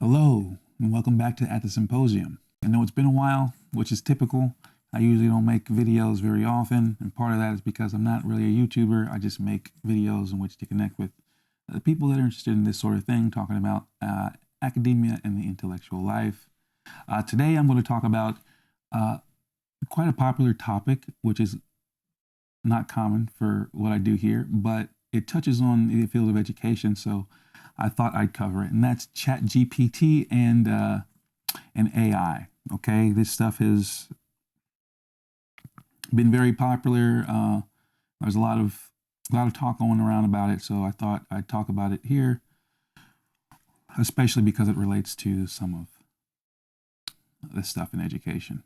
Hello, and welcome back to At the Symposium. I know it's been a while, which is typical. I usually don't make videos very often, and part of that is because I'm not really a YouTuber. I just make videos in which to connect with the people that are interested in this sort of thing, talking about academia and the intellectual life. Today I'm going to talk about quite a popular topic, which is not common for what I do here, but it touches on the field of education, so I thought I'd cover it, and that's Chat GPT and AI. Okay, this stuff has been very popular. There's a lot of talk going around about it, so I thought I'd talk about it here, especially because it relates to some of this stuff in education.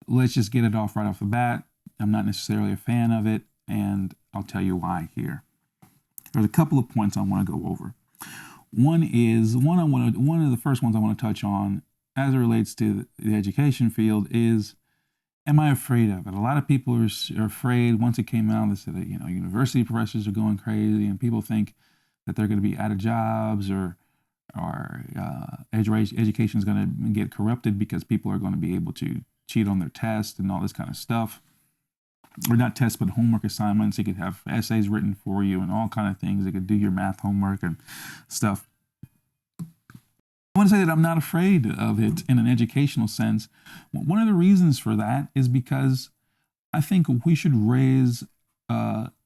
Let's just get it off right off the bat. I'm not necessarily a fan of it, and I'll tell you why here. There's a couple of points I want to go over. One of the first ones I want to touch on as it relates to the education field is, am I afraid of it? A lot of people are afraid. Once it came out, they said that, university professors are going crazy, and people think that they're going to be out of jobs, or education is going to get corrupted because people are going to be able to cheat on their tests and all this kind of stuff. Or not tests, but homework assignments. You could have essays written for you and all kind of things. You could do your math homework and stuff. I want to say that I'm not afraid of it in an educational sense. One of the reasons for that is because I think we should raise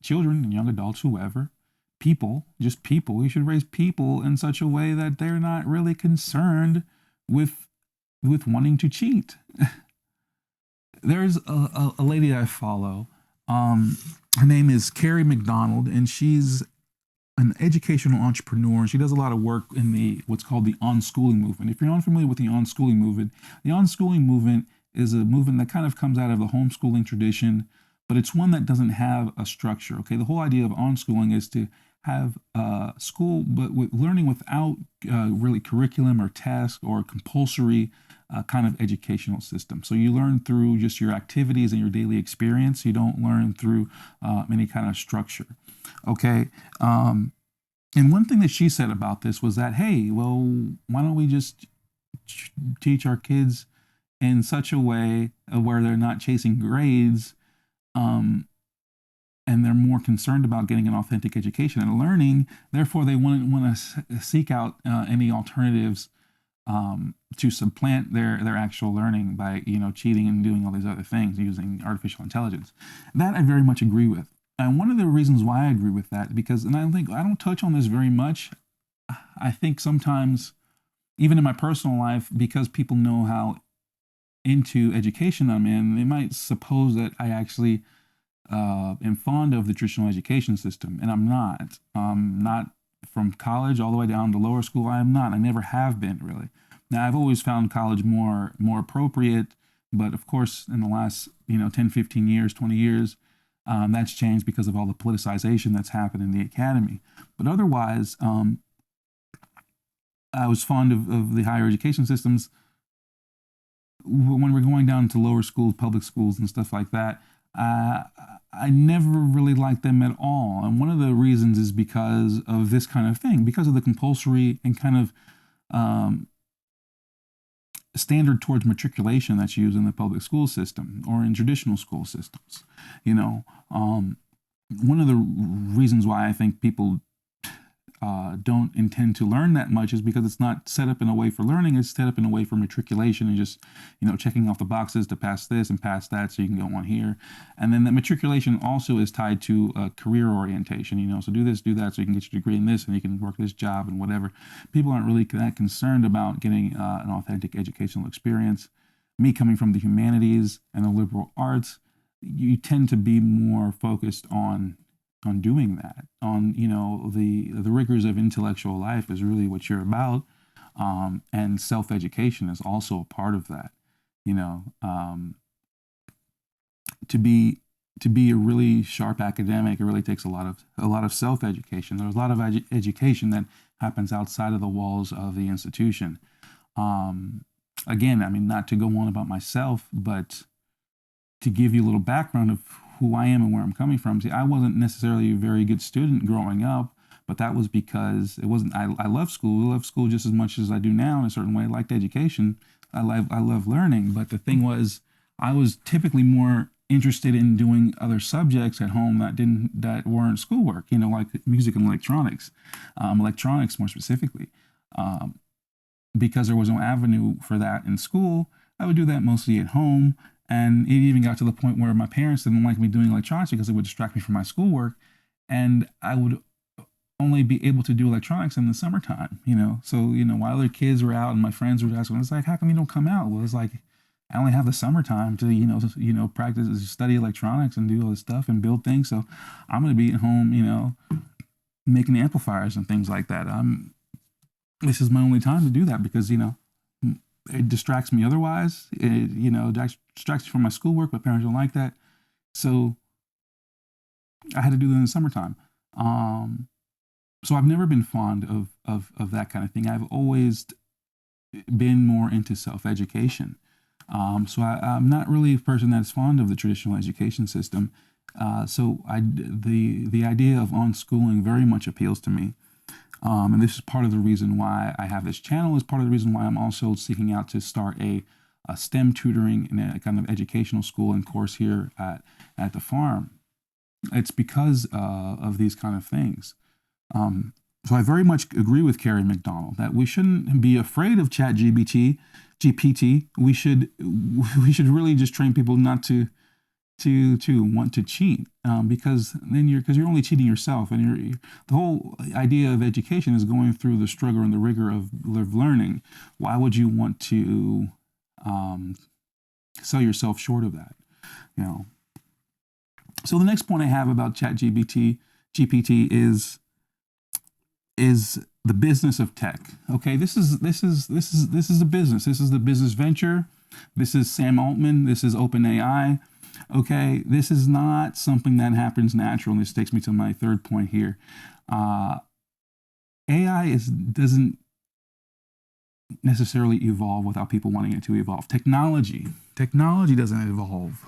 children and young adults, whoever, just people. We should raise people in such a way that they're not really concerned with wanting to cheat. There's a lady I follow. Her name is Carrie McDonald, and she's an educational entrepreneur. She does a lot of work in what's called the unschooling movement. If you're unfamiliar with the unschooling movement is a movement that kind of comes out of the homeschooling tradition, but it's one that doesn't have a structure. Okay, the whole idea of unschooling is to have school, but with learning without really curriculum or task or compulsory kind of educational system. So you learn through just your activities and your daily experience. You don't learn through any kind of structure. Okay. And one thing that she said about this was that, hey, well, why don't we just teach our kids in such a way where they're not chasing grades, and they're more concerned about getting an authentic education and learning. Therefore, they want to seek out any alternatives to supplant their actual learning by cheating and doing all these other things using artificial intelligence. That I very much agree with. And one of the reasons why I agree with that, and I don't touch on this very much. I think sometimes, even in my personal life, because people know how into education I'm in, they might suppose that I actually am fond of the traditional education system, and I'm not. Not from college all the way down to lower school. I am not. I never have been, really. Now, I've always found college more appropriate, but of course, in the last 10, 15 years, 20 years, that's changed because of all the politicization that's happened in the academy. But otherwise, I was fond of the higher education systems. When we're going down to lower schools, public schools, and stuff like that, I never really liked them at all. And one of the reasons is because of this kind of thing, because of the compulsory and kind of standard towards matriculation that's used in the public school system or in traditional school systems. One of the reasons why I think people don't intend to learn that much is because it's not set up in a way for learning. It's set up in a way for matriculation and just checking off the boxes to pass this and pass that so you can go on here. And then the matriculation also is tied to career orientation. So do this, do that, so you can get your degree in this and you can work this job and whatever. People aren't really that concerned about getting an authentic educational experience. Me coming from the humanities and the liberal arts, you tend to be more focused on doing that, on the rigors of intellectual life is really what you're about, and self-education is also a part of that. To be a really sharp academic, it really takes a lot of self-education. There's a lot of education that happens outside of the walls of the institution. Again, not to go on about myself, but to give you a little background of who I am and where I'm coming from. See, I wasn't necessarily a very good student growing up, but that was because it wasn't. I love school. I love school just as much as I do now in a certain way. I liked education. I love learning. But the thing was, I was typically more interested in doing other subjects at home that weren't schoolwork. You know, like music and electronics, electronics more specifically. Because there was no avenue for that in school, I would do that mostly at home. And it even got to the point where my parents didn't like me doing electronics because it would distract me from my schoolwork. And I would only be able to do electronics in the summertime, you know? So, you know, while other kids were out and my friends were asking, it's like, how come you don't come out? Well, it's like, I only have the summertime to, practice, study electronics and do all this stuff and build things. So I'm going to be at home, you know, making amplifiers and things like that. This is my only time to do that because, you know, it distracts me otherwise. It, you know, distracts me from my schoolwork. My parents don't like that. So I had to do that in the summertime. So I've never been fond of that kind of thing. I've always been more into self-education. So I'm not really a person that's fond of the traditional education system. So the idea of unschooling very much appeals to me. And this is part of the reason why I have this channel, is part of the reason why I'm also seeking out to start a STEM tutoring and a kind of educational school and course here at the farm. It's because of these kind of things. So I very much agree with Karen McDonald that we shouldn't be afraid of Chat GPT. We should really just train people not to want to cheat, because you're only cheating yourself, and the whole idea of education is going through the struggle and the rigor of learning. Why would you want to sell yourself short of that? You know. So the next point I have about Chat GPT is the business of tech. Okay, this is a business. This is the business venture. This is Sam Altman. This is OpenAI. Okay, this is not something that happens natural. And this takes me to my third point here. AI doesn't necessarily evolve without people wanting it to evolve. Technology doesn't evolve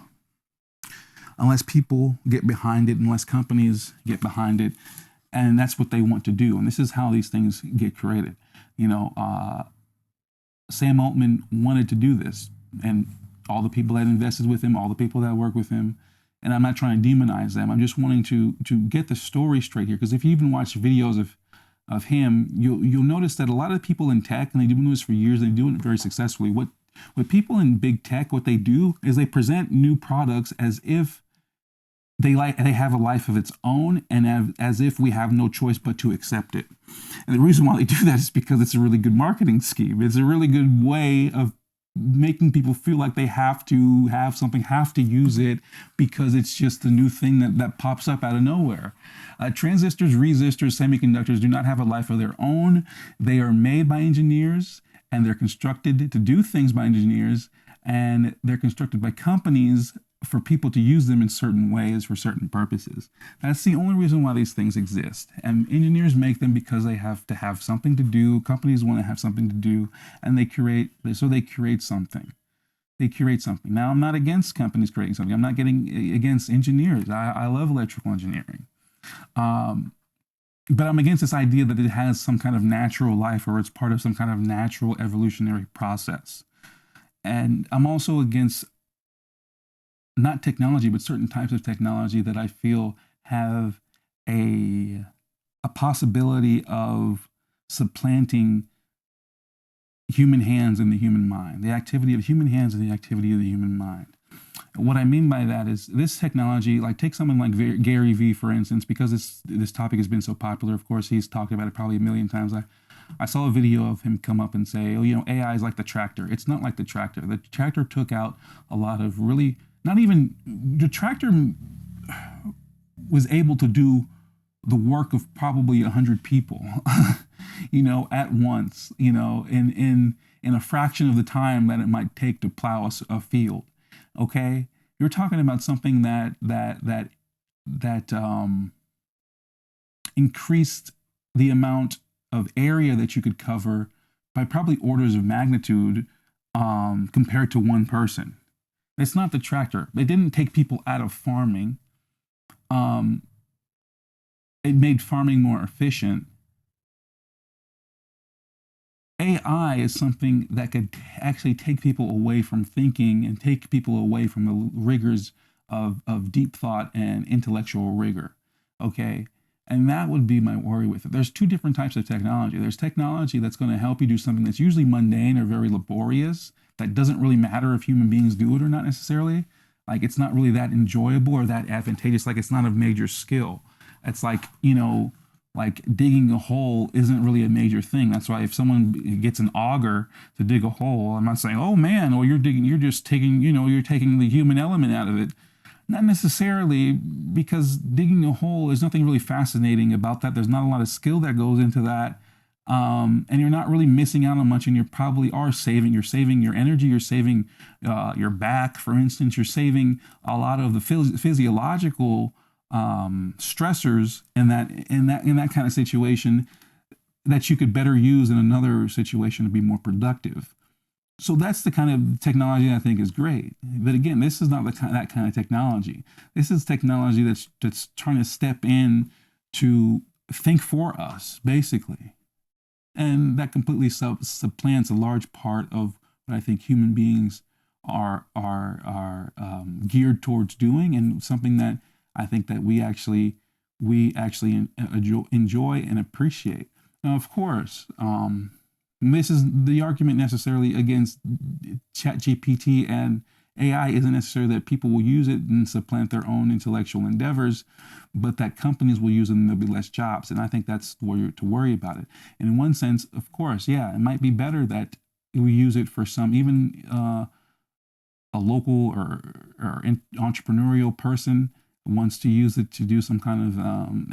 unless people get behind it, unless companies get behind it. And that's what they want to do. And this is how these things get created. You know, Sam Altman wanted to do this, and all the people that invested with him, all the people that work with him. And I'm not trying to demonize them. I'm just wanting to get the story straight here. Because if you even watch videos of him, you'll notice that a lot of people in tech, and they've been doing this for years, they do it very successfully. What people in big tech, what they do is they present new products as if they have a life of its own, and as if we have no choice but to accept it. And the reason why they do that is because it's a really good marketing scheme. It's a really good way of making people feel like they have to have something, have to use it, because it's just the new thing that pops up out of nowhere. Transistors, resistors, semiconductors do not have a life of their own. They are made by engineers, and they're constructed to do things by engineers, and they're constructed by companies for people to use them in certain ways for certain purposes. That's the only reason why these things exist. And engineers make them because they have to have something to do. Companies want to have something to do, and they create something. They create something. Now, I'm not against companies creating something. I'm not getting against engineers. I love electrical engineering. But I'm against this idea that it has some kind of natural life, or it's part of some kind of natural evolutionary process. And I'm also against not technology, but certain types of technology that I feel have a possibility of supplanting human hands and the human mind, the activity of human hands and the activity of the human mind. What I mean by that is this technology, like take someone like Gary Vee, for instance, because this topic has been so popular. Of course, he's talked about it probably a million times. I saw a video of him come up and say, oh, you know, AI is like the tractor. It's not like the tractor. The tractor took out a lot of really, the tractor was able to do the work of probably 100 people, you know, at once, you know, in a fraction of the time that it might take to plow a field. Okay, you're talking about something that increased the amount of area that you could cover by probably orders of magnitude compared to one person. It's not the tractor. It didn't take people out of farming. it made farming more efficient. AI is something that could actually take people away from thinking and take people away from the rigors of deep thought and intellectual rigor. Okay. And that would be my worry with it. There's two different types of technology. There's technology that's going to help you do something that's usually mundane or very laborious, that doesn't really matter if human beings do it or not necessarily. Like it's not really that enjoyable or that advantageous. Like it's not a major skill. It's like, like digging a hole isn't really a major thing. That's why if someone gets an auger to dig a hole, I'm not saying, oh man, well you're digging, you're just taking, you're taking the human element out of it. Not necessarily, because digging a hole, there's nothing really fascinating about that. There's not a lot of skill that goes into that. And you're not really missing out on much, and you probably are saving. You're saving your energy. You're saving your back, for instance. You're saving a lot of the physiological stressors in that kind of situation that you could better use in another situation to be more productive. So that's the kind of technology I think is great. But again, this is not that kind of technology. This is technology that's trying to step in to think for us, basically. And that completely supplants a large part of what I think human beings are geared towards doing, and something that I think that we actually enjoy and appreciate. Now, of course, this is the argument necessarily against Chat GPT and AI isn't necessarily that people will use it and supplant their own intellectual endeavors, but that companies will use it and there'll be less jobs. And I think that's where you're to worry about it. And in one sense, of course, yeah, it might be better that we use it for some, even a local or entrepreneurial person wants to use it to do some kind of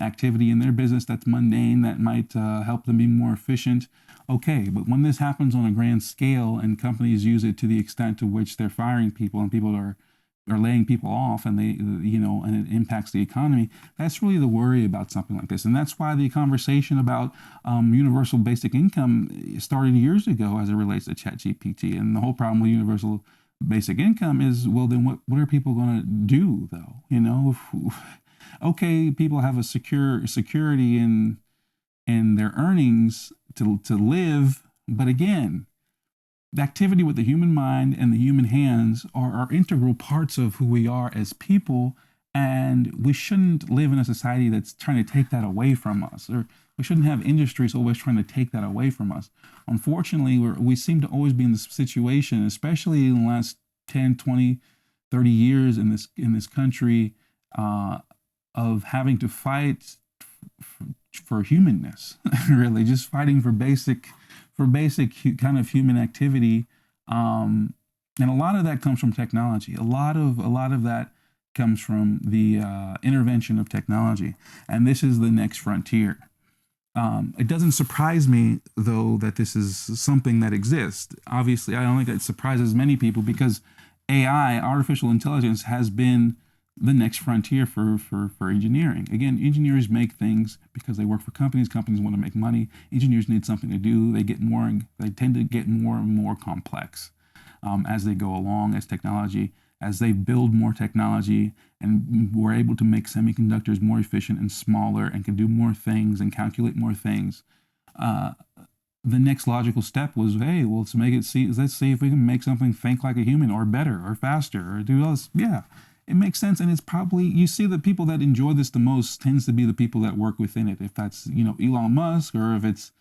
activity in their business that's mundane, that might help them be more efficient. Okay, but when this happens on a grand scale and companies use it to the extent to which they're firing people and people are laying people off, and and it impacts the economy, that's really the worry about something like this. And that's why the conversation about universal basic income started years ago as it relates to Chat GPT. And the whole problem with universal basic income is, well, then what are people going to do though? Okay, people have a security in their earnings to live, but again, the activity with the human mind and the human hands are integral parts of who we are as people, and we shouldn't live in a society that's trying to take that away from us, or we shouldn't have industries always trying to take that away from us. Unfortunately, we seem to always be in this situation, especially in the last 10, 20, 30 years in this country, of having to fight for humanness, really, just fighting for basic kind of human activity, and a lot of that comes from technology. A lot of that comes from the intervention of technology, and this is the next frontier. It doesn't surprise me, though, that this is something that exists. Obviously, I don't think it surprises many people, because AI, artificial intelligence, has been the next frontier for engineering. Again, engineers make things because they work for companies. Companies want to make money. Engineers need something to do. They tend to get more and more complex as they go along, as they build more technology, and we're able to make semiconductors more efficient and smaller and can do more things and calculate more things. The next logical step was, hey, well, let's see if we can make something think like a human, or better, or faster, or do else. Yeah. It makes sense, and it's probably, you see, the people that enjoy this the most tends to be the people that work within it. If that's Elon Musk, or if it's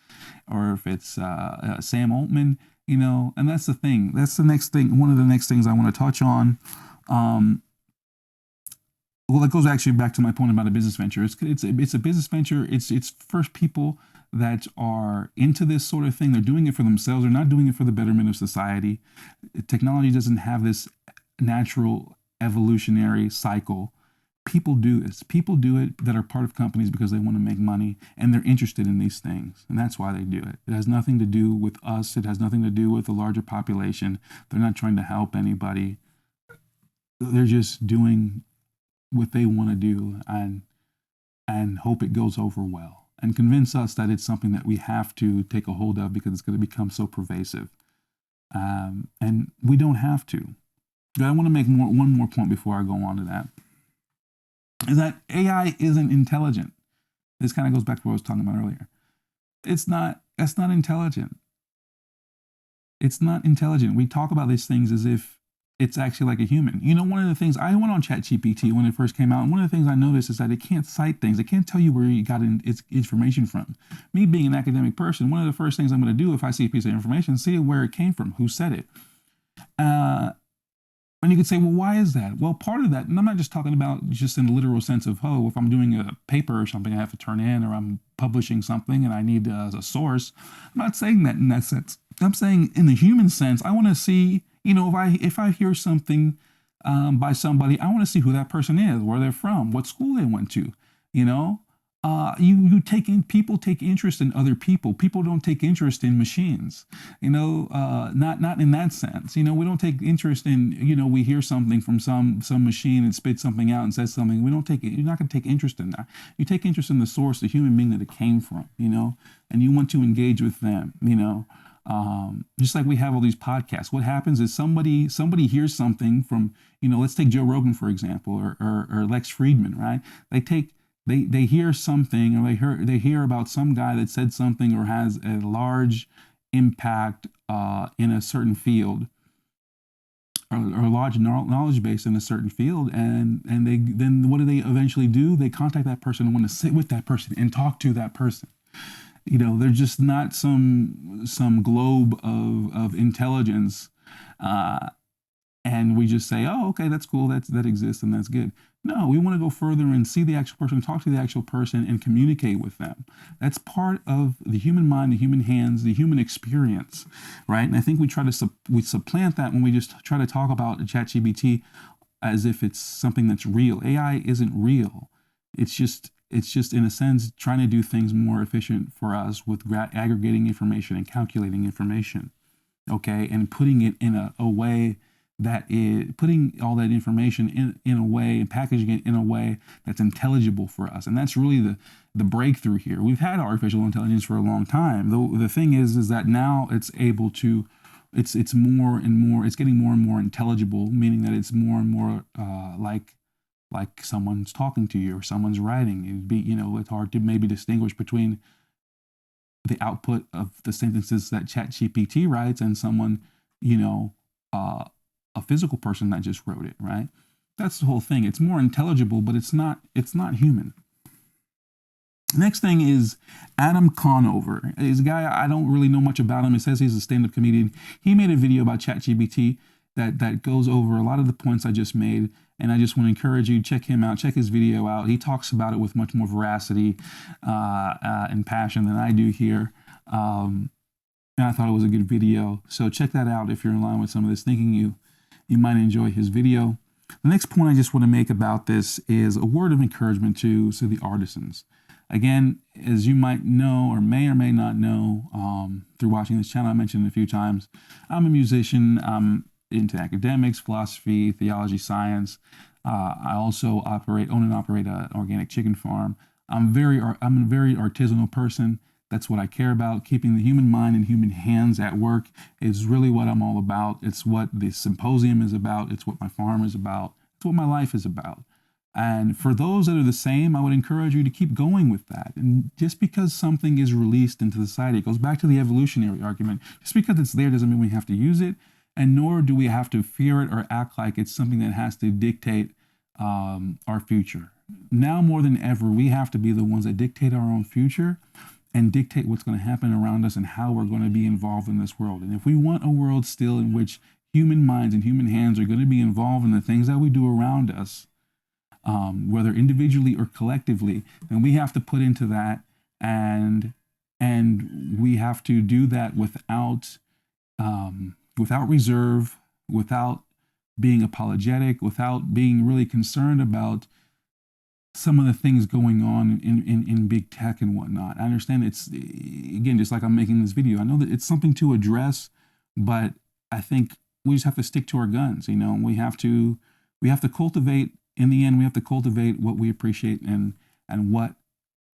Sam Altman, and that's the thing. That's the next thing. One of the next things I want to touch on. Well, it goes actually back to my point about a business venture. It's a business venture. It's first people that are into this sort of thing. They're doing it for themselves. They're not doing it for the betterment of society. Technology doesn't have this natural evolutionary cycle. People do this. People do it that are part of companies because they want to make money, and they're interested in these things, and that's why they do it. It has nothing to do with us. It has nothing to do with the larger population. They're not trying to help anybody. They're just doing what they want to do, and hope it goes over well, and convince us that it's something that we have to take a hold of because it's going to become so pervasive. And we don't have to. I want to make one more point before I go on to that, is that AI isn't intelligent. This kind of goes back to what I was talking about earlier. That's not intelligent. It's not intelligent. We talk about these things as if it's actually like a human. You know, one of the things, I went on Chat GPT when it first came out, and one of the things I noticed is that it can't cite things. It can't tell you where you got its information from. Me being an academic person, one of the first things I'm going to do if I see a piece of information, see where it came from, who said it. And you could say, well, why is that? Well, part of that, and I'm not just talking about just in the literal sense of, oh, if I'm doing a paper or something I have to turn in, or I'm publishing something and I need a source. I'm not saying that in that sense. I'm saying in the human sense, I want to see, you know, if I hear something by somebody, I want to see who that person is, where they're from, what school they went to, you know. People take interest in other people. People don't take interest in machines, you know, not in that sense. You know, we don't take interest in, you know, we hear something from some machine and spits something out and says something. We don't take it. You're not going to take interest in that. You take interest in the source, the human being that it came from, you know, and you want to engage with them, you know. Just like we have all these podcasts, what happens is somebody hears something from, you know, let's take Joe Rogan, for example, or Lex Friedman, right? They hear something, or they hear about some guy that said something or has a large impact in a certain field, or a large knowledge base in a certain field, and then what do they eventually do? They contact that person and want to sit with that person and talk to that person. You know, they're just not some globe of intelligence, and we just say, oh, okay, that's cool, that exists, and that's good. No, we want to go further and see the actual person, talk to the actual person, and communicate with them. That's part of the human mind, the human hands, the human experience, right? And I think we try to we supplant that when we just try to talk about ChatGPT as if it's something that's real. AI isn't real. It's just in a sense trying to do things more efficient for us with aggregating information and calculating information, okay, and putting it in a way that is putting all that information in a way and packaging it in a way that's intelligible for us. And that's really the breakthrough here. We've had artificial intelligence for a long time. The thing is that now it's able to, it's more and more, it's getting more and more intelligible, meaning that it's more and more like someone's talking to you or someone's writing. It'd be, you know, it's hard to maybe distinguish between the output of the sentences that Chat GPT writes and someone, you know, a physical person that just wrote it, right? That's the whole thing. It's more intelligible, but it's not human. Next thing is Adam Conover. He's a guy, I don't really know much about him. It says he's a stand-up comedian. He made a video about ChatGPT that goes over a lot of the points I just made, and I just want to encourage you to check him out, check his video out. He talks about it with much more veracity and passion than I do here. And I thought it was a good video. So check that out if you're in line with some of this thinking. You might enjoy his video. The next point I just want to make about this is a word of encouragement to the artisans. Again, as you might know or may not know through watching this channel, I mentioned it a few times, I'm a musician. I'm into academics, philosophy, theology, science. I also own and operate an organic chicken farm. I'm a very artisanal person. That's what I care about. Keeping the human mind and human hands at work is really what I'm all about. It's what the symposium is about. It's what my farm is about. It's what my life is about. And for those that are the same, I would encourage you to keep going with that. And just because something is released into society, it goes back to the evolutionary argument. Just because it's there doesn't mean we have to use it, and nor do we have to fear it or act like it's something that has to dictate our future. Now more than ever, we have to be the ones that dictate our own future and dictate what's going to happen around us and how we're going to be involved in this world. And if we want a world still in which human minds and human hands are going to be involved in the things that we do around us, whether individually or collectively, then we have to put into that, and we have to do that without reserve, without being apologetic, without being really concerned about some of the things going on in big tech and whatnot. I understand it's, again, just like I'm making this video, I know that it's something to address, but I think we just have to stick to our guns. You know, we have to cultivate, in the end, we have to cultivate what we appreciate and what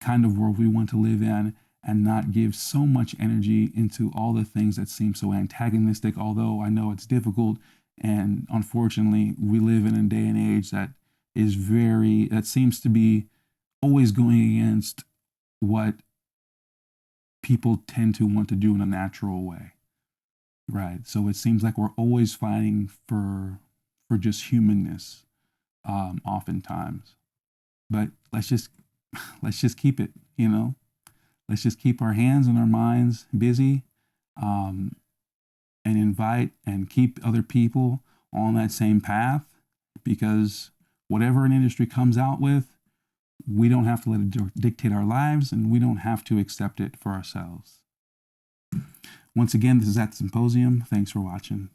kind of world we want to live in, and not give so much energy into all the things that seem so antagonistic, although I know it's difficult. And unfortunately, we live in a day and age that seems to be always going against what people tend to want to do in a natural way, right? So it seems like we're always fighting for just humanness, oftentimes. But let's just keep it, you know. Let's just keep our hands and our minds busy, and invite and keep other people on that same path, because whatever an industry comes out with, we don't have to let it dictate our lives, and we don't have to accept it for ourselves. Once again, this is at the Symposium. Thanks for watching.